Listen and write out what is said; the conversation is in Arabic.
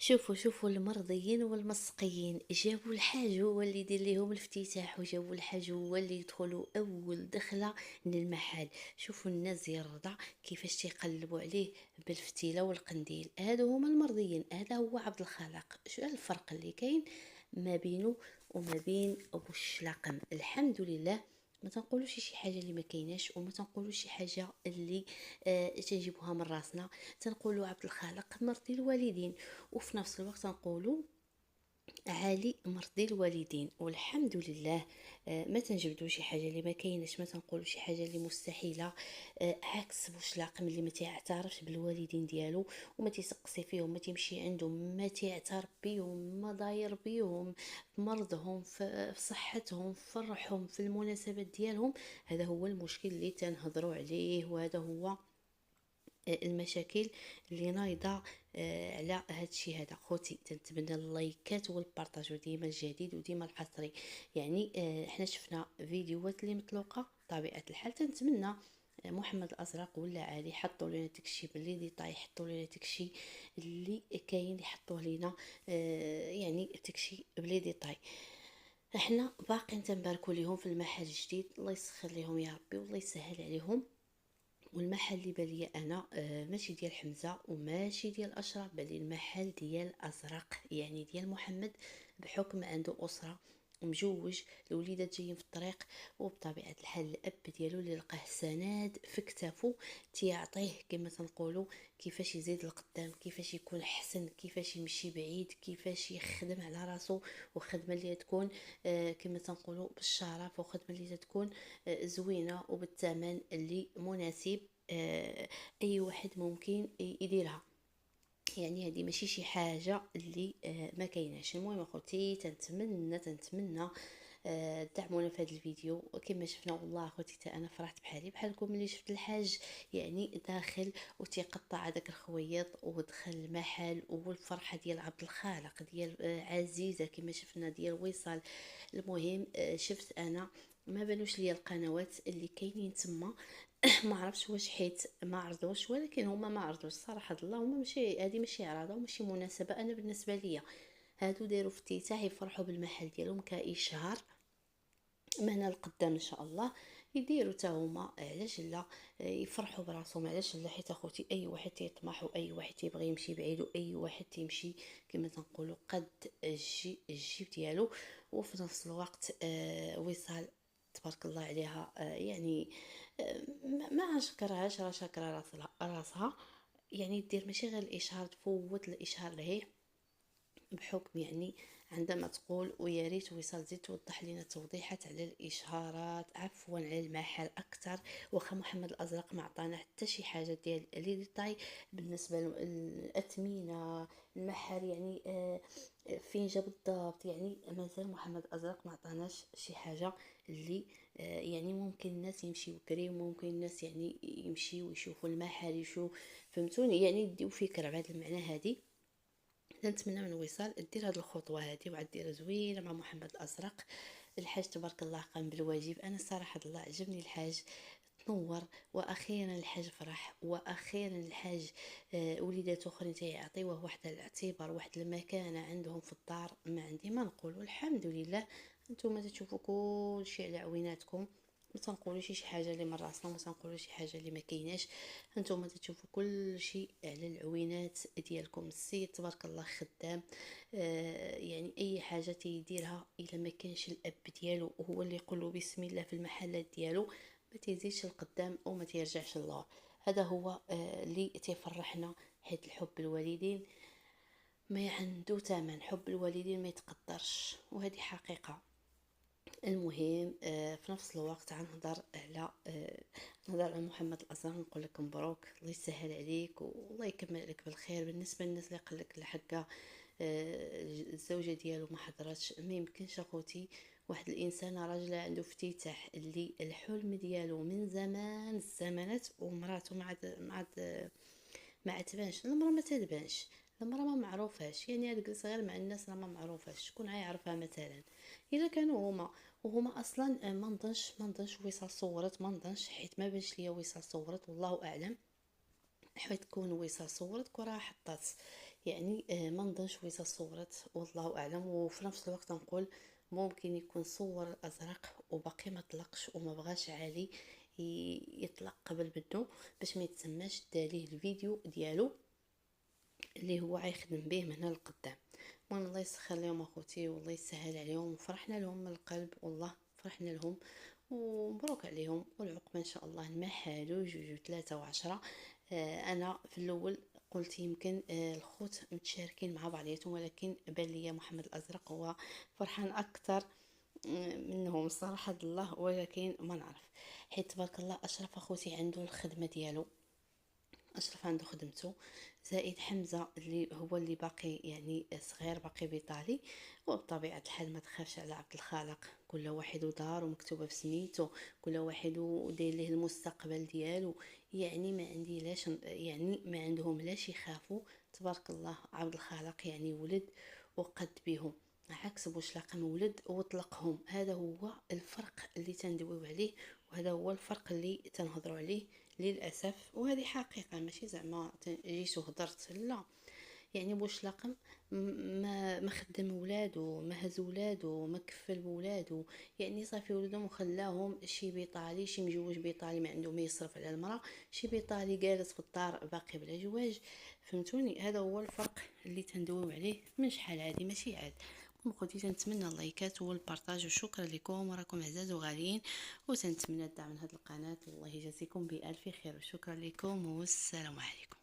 شوفوا المرضيين والمسقيين، جابوا الحاج هو اللي يدير ليهم الافتتاح، وجابوا الحاج هو اللي يدخلوا اول دخله للمحل. شوفوا الناس ديال الرضا كيفاش تيقلبوا عليه بالفتيله والقنديل. هادو هما المرضيين، هذا هو عبد الخالق. شو الفرق اللي كاين ما بينه وما بين ابو الشلاقم؟ الحمد لله ما تنقولوش شي حاجه اللي ما كايناش، وما تنقولوش شي حاجه اللي تنجيبوها من راسنا. تنقولوا عبد الخالق مرضي الوالدين، وفي نفس الوقت نقولوا عالي مرضي الوالدين. والحمد لله ما تنجبدوا شي حاجه اللي ما كايناش، ما تنقولوا شي حاجه اللي مستحيله. عكس بوشلاق اللي ما تيعترفش بالوالدين ديالو وما تيسقسي فيهم، ما تيمشي عندهم، ما تيعترف بيهم، ما داير بيهم في مرضهم، في صحتهم، في فرحهم، في المناسبات ديالهم. هذا هو المشكل اللي تنهضروا عليه، وهذا هو المشاكل اللي نايضه على هادشي هذا. خوتي تنتمنى اللايكات والبارطاج، وديما الجديد وديما الحصري. يعني احنا شفنا فيديوهات اللي مطلوقه بطبيعه الحال. تنتمنى محمد الازرق ولا علي يحطوا لنا داكشي باللي ديطاي، يحطوا لنا داكشي اللي كاين، يحطوه لنا يعني داكشي بلي ديطاي. احنا باقيين تنباركوا ليهم في المحل الجديد، الله يسخر ليهم يا ربي والله يسهل عليهم. والمحل اللي بالي انا ماشي ديال حمزه وماشي ديال اشرف، بالي المحل ديال ازرق، يعني ديال محمد، بحكم عنده اسره ومجوج، الوليدات جايين في الطريق، وبطبيعه الحال الاب ديالو اللي لقاه سند في كتافو تيعطيه كما تنقولوا كيفاش يزيد القدام، كيفاش يكون احسن، كيفاش يمشي بعيد، كيفاش يخدم على راسو، وخدمه اللي تكون كما تنقولوا بالشرف، وخدمه اللي تكون زوينه وبالثمن اللي مناسب. اي واحد ممكن يديرها. يعني هذه ماشي شي حاجه اللي ما كايناش. المهم اخوتي تنتمنى دعمونا في هذا الفيديو. كما شفنا والله اخوتي تا انا فرحت بحالي بحالكم ملي شفت الحاج يعني داخل وتيقطع هذاك الخويط ودخل المحل، والفرحه ديال عبد الخالق ديال عزيزه كما شفنا ديال وصال. المهم شفت انا ما بانوش ليا القنوات اللي كاينين تما. ما عرفتش واش حيت ما عرضوش، ولكن هما ما عرضوش صراحه الله. هما ماشي هذه ماشي عراضه وماشي مناسبه. انا بالنسبه ليا هادو داروا افتتاح يفرحوا بالمحل ديالهم كاشهار من هنا لقدام ان شاء الله. يديروا تا هما علاش لا يفرحوا براسهم، علاش لا؟ حيت اخوتي اي واحد تيطمح، واي واحد تيبغي يمشي بعيد، واي واحد تيمشي كما تنقولوا قد الجيب ديالو. وفي نفس الوقت وصال تبارك الله عليها يعني ما نشكرهاش، راه شاكره راسها. يعني دير ماشي غير الاشهار، تفوت الاشهار لهيه بحكم يعني عندما تقول ويا ريت وصال زيد توضح لنا توضيحات على الاشهارات، عفوا على المحل اكثر. واخا محمد الازرق ما عطانا حتى شي حاجه ديال لي ديتاي بالنسبه للاثمنه المحل، يعني فين جا بالضبط. يعني مازال محمد الازرق ما عطاناش شي حاجه اللي يعني ممكن الناس يمشيو كري، وممكن الناس يعني يمشيو يشوفوا المحل يشوف، فهمتوني؟ يعني يديو فكره بهذا المعنى. هذه نتمنى من وصال دير هاد الخطوه هادي وعاد ديرها زوينه مع محمد الازرق. الحاج تبارك الله قام بالواجب. انا صراحه الله عجبني الحاج، تنور. واخيرا الحاج فرح، واخيرا الحاج وليدات اخرين تيعطيوه واحد الاعتبار، واحد المكانه عندهم في الدار. ما عندي ما نقول، الحمد لله. نتوما تشوفوا كل شيء على عويناتكم، ما تنقولوش شي حاجه اللي من راسنا، ما تنقولوش شي حاجه اللي ما كايناش. هانتوما تشوفوا كل شيء على العوينات ديالكم. السيد تبارك الله خدام. يعني اي حاجه تيديرها الا ما كانش الاب ديالو هو اللي يقول له بسم الله في المحلات ديالو، ما تيزيدش القدام او ما تيرجعش اللور. هذا هو اللي تيفرحنا، حيت الحب الوالدين ما عنده ثمن، حب الوالدين ما يتقدرش، وهذه حقيقه. المهم في نفس الوقت غنهضر على نهضر على محمد الازهر. نقول لك مبروك، الله يسهل عليك والله يكمل عليك بالخير. بالنسبه للناس اللي قال لك الحقه الزوجه ديالو ما حضرتش، ما يمكنش اخوتي. واحد الانسان راجل عنده افتتاح اللي الحلم ديالو من زمان الزمانات، ومراته ما تبانش المراه، ما تبانش المراه، ما معروفاش. يعني هاد جلس غير مع الناس راه ما معروفاش، شكون غيعرفها مثلا؟ الا كانوا هما وهما اصلا ما نظنش وصال صورت، ما نظنش، حيت ما بانش ليا وصال صورت، والله اعلم. حيت تكون وصال صورت كون راه حطات يعني ما نظنش وإذا صورت، والله اعلم. وفي نفس الوقت نقول ممكن يكون صور الازرق وباقي ما طلقش وما بغاش علي يطلق قبل بدو باش ما يتسماش داليه الفيديو ديالو اللي هو عيخدم به من هنا لقدام. المهم الله يسخر لهم اخوتي والله يسهل عليهم، وفرحنا لهم من القلب والله، فرحنا لهم ومبروك عليهم، والعقبه ان شاء الله ما حالو جوج وثلاثة وعشرة. انا في الاول قلت يمكن الخوت متشاركين مع بعضياتهم، ولكن بان لي محمد الازرق هو فرحان اكثر منهم صراحه الله، ولكن ما نعرف. حيت تبارك الله اشرف اخوتي عنده الخدمه ديالو، اشرف عنده خدمته، زائد حمزه اللي هو اللي باقي يعني صغير باقي بيطالي. وبطبيعه الحال ما تخافش على عبد الخالق، كل واحد دار ومكتوبه بسميتو، كل واحد وداير ليه المستقبل ديالو. يعني ما عندي لاش يعني ما عندهم لاش يخافوا. تبارك الله عبد الخالق يعني ولد وقد بهم، عكس بوشلاقة مولد وطلقهم. هذا هو الفرق اللي تندويو عليه، وهذا هو الفرق اللي تنهضروا عليه للاسف. وهذه حقيقه ماشي زعما جيت وهضرت، لا. يعني بوشلاقم ما خدم ولادو، ما هز ولادو، ما كفل بولادو. يعني صافي ولدهم وخلاهم شي بيطالي، شي مجوج بيطالي ما عنده ما يصرف على المراه، شي بيطالي جالس في الدار باقي بلا جواج. فهمتوني؟ هذا هو الفرق اللي تندويو عليه من شحال هادي ماشي عاد. خوتي تنتمنى اللايكات والبارطاج، وشكرا لكم وراكم عزاز وغاليين، وتنتمنى الدعم من هذه القناه. والله يجازيكم بالف خير، وشكرا لكم والسلام عليكم.